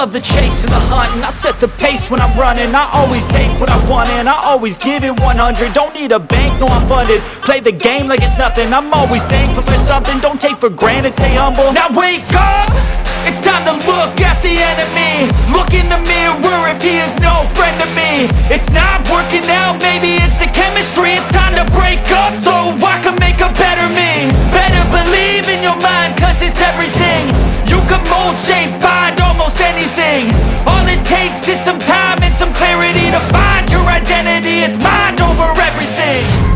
love the chase and the hunt, and I set the pace when I'm running. I always take what I want and I always give it 100. Don't need a bank, no I'm funded. Play the game like it's nothing. I'm always thankful for something. Don't take for granted, stay humble. Now wake up! It's time to look at the enemy. Look in the mirror if he is no friend to me. It's not working out, maybe it's the chemistry. It's time to break up so I can make a better me. Better believe in your mind, cause it's everything. You can mold, shape, find almost anything. All it takes is some time and some clarity to find your identity. It's mind over everything.